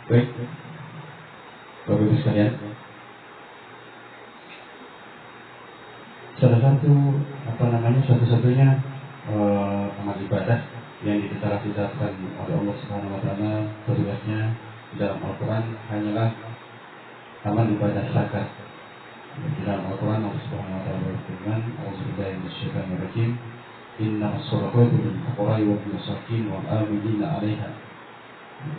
Baik, Bapak Ibu sekalian, salah satu satu-satunya amal ibadah yang ditetapkan oleh Allah Subhanahu Wa Taala tugasnya di dalam Al-Quran hanyalah amal ibadah zakat. Di dalam Al-Quran Allah Subhanahu Wa Taala berfirman, "A'udzubillahi minasyaitonir rajim. Innamas shadaqatu lil fuqara'i wal masakin wal amilina 'alaiha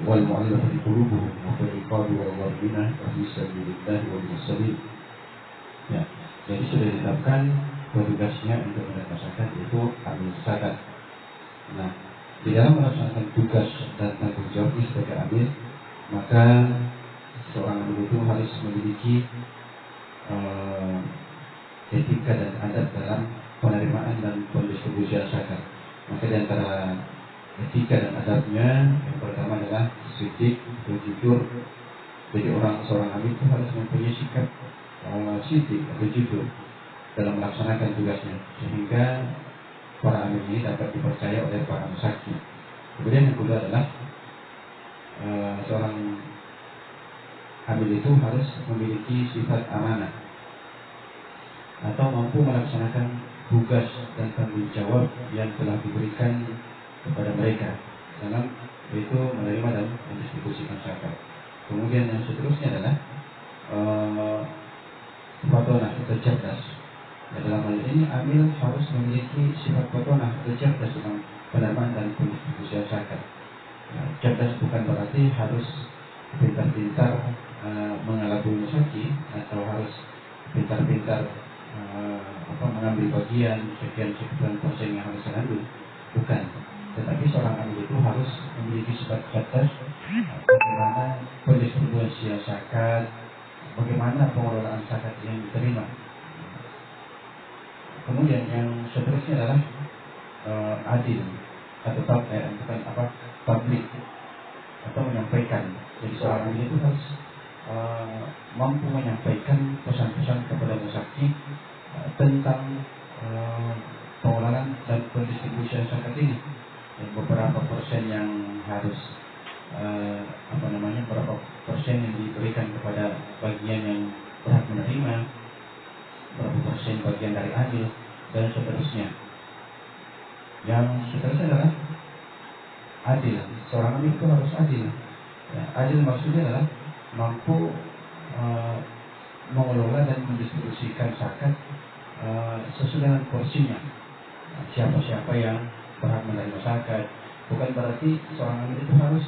wal mu'allafati qulubuhum wa fil riqabi wal gharimina wa fi sabilillahi wal sabil." Ya, jadi sudah ditetapkan tugasnya untuk menerima zakat itu amil zakat. Nah, di dalam melaksanakan tugas dan tanggung jawabnya sebagai amil, maka seorang amil itu harus memiliki etika dan adab dalam penerimaan dan pendistribusian zakat. Maka di antara etika dan adabnya yang pertama adalah sidik atau jujur. Jadi seorang amil itu harus mempunyai sikap sidik atau jujur dalam melaksanakan tugasnya, sehingga para amil ini dapat dipercaya oleh para saksi. Kemudian yang kedua adalah seorang amil itu harus memiliki sifat amanah atau mampu melaksanakan tugas dan tanggung jawab yang telah diberikan kepada mereka dalam yaitu menerima dan mendistribusikan zakat. Kemudian yang seterusnya adalah fatonah atau cerdas. Dalam hal ini amil harus memiliki sifat fatonah atau cerdas dalam penerimaan dan pendistribusian zakat. Cerdas bukan berarti harus pintar-pintar mengelabui musaki atau harus pintar-pintar mengambil bagian sekian persen yang harus diambil, bukan. Tetapi seorang amil itu harus memiliki sifat cerdas, bagaimana pendistribusian zakat, bagaimana pengelolaan zakat yang diterima. Kemudian yang seterusnya adalah adil atau publik atau menyampaikan. Jadi seorang amil itu harus mampu menyampaikan pesan-pesan kepada musaki tentang pengelolaan dan pendistribusian zakat ini. Dan beberapa persen yang harus berapa persen yang diberikan kepada bagian yang berhak menerima, berapa persen bagian dari adil, dan seterusnya. Yang seterusnya adalah adil. Seorang amil itu harus adil. Ya, adil maksudnya adalah mampu mengelola dan mendistribusikan zakat sesuai dengan porsinya. Siapa-siapa yang berhak menerima zakat, bukan berarti seorang amil itu harus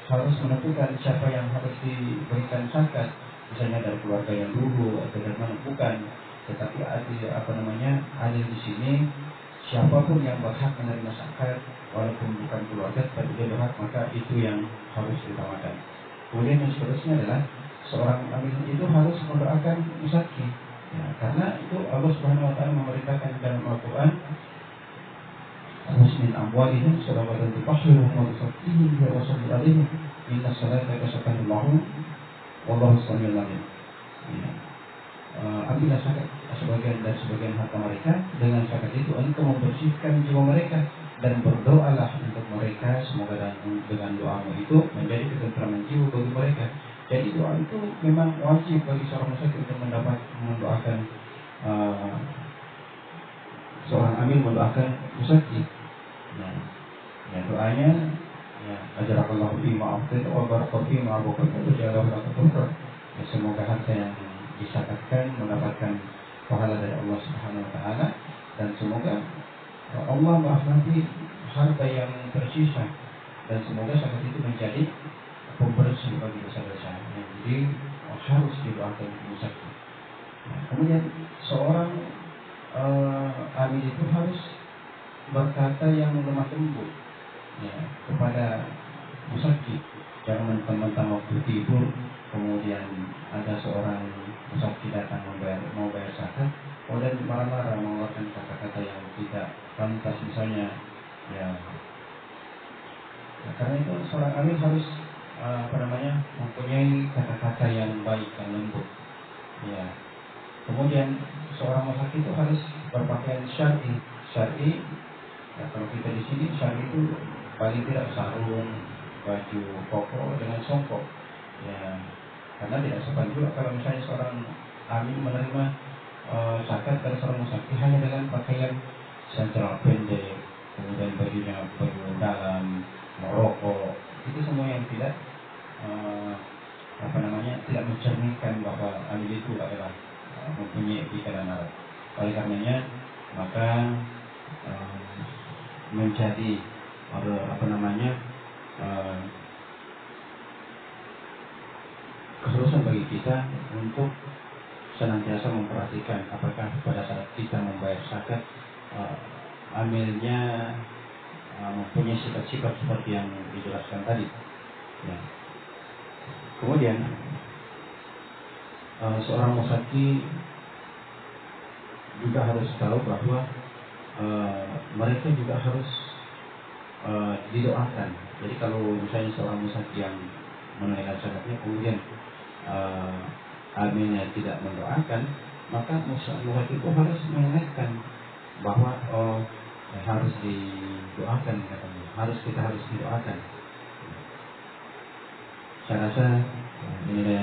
harus menentukan siapa yang harus diberikan zakat, misalnya dari keluarga yang dulu atau dari mana, bukan. Tetapi adil di sini siapapun yang berhak menerima zakat, walaupun bukan keluarga tetapi dia berhak, maka itu yang harus diutamakan. Kemudian yang seterusnya adalah seorang amil itu harus mendoakan musaki. Ya, karena itu Allah Subhanahu Wa Taala memerintahkan dalam Al-Quran, "Muslimin amwalihim sadaqatan tutahhiruhum wa tuzakkihim biha wa salli 'alaihim inna salataka sakanun lahum wallahu samii'un 'aliim." Ambillah zakat sebagian harta mereka, dengan zakat itu engkau membersihkan jiwa mereka, dan berdoalah untuk mereka, semoga dengan doamu itu menjadi ketentraman jiwa bagi mereka. Jadi doa itu memang wajib bagi seorang musafir untuk mendoakan seorang amil mendoakan musafir. Ya, doanya ajarakallahu fima a'taita wa baraka fima abqaita wa ja'alahu laka thurra. Semoga harta yang disakatkan mendapatkan pahala dari Allah Subhanahu Wa Taala, dan semoga Allah merahmati harta yang tersisa, dan semoga zakat itu menjadi pembersih bagi dosa-dosa. Jadi harus didoakan musafir. Kemudian seorang amil itu harus berkata yang lemah lembut kepada musafir. Jangan mentang-mentang waktu tidur kemudian ada seorang musafir datang mau bayar zakat, kemudian marah-marah mengeluarkan kata-kata yang tidak pantas misalnya. Karena itu seorang amil harus mempunyai kata-kata yang baik dan lembut. Kemudian seorang musafir itu harus berpakaian syar'i. Kalau kita di sini syar'i itu paling tidak sarung, baju koko dengan songkok. Ya, karena tidak sopan juga kalau misalnya seorang amin menerima zakat dari seorang musafir hanya dengan pakaian celana pendek, kemudian bajunya baju dalam, merokok, itu semua yang tidak tidak mencerminkan bahwa amin itu adalah mempunyai etika dan adab. Oleh karenanya maka menjadi keharusan bagi kita untuk senantiasa memperhatikan apakah pada saat kita membayar zakat amilnya mempunyai sifat-sifat seperti yang dijelaskan tadi. Ya. Kemudian seorang musaki juga harus tahu bahwa mereka juga harus didoakan. Jadi kalau misalnya seorang musaki yang menunaikan zakatnya kemudian aminnya tidak mendoakan, maka musaki itu harus mengingatkan bahwa harus didoakan, katanya. Kita harus didoakan. Saya rasa ini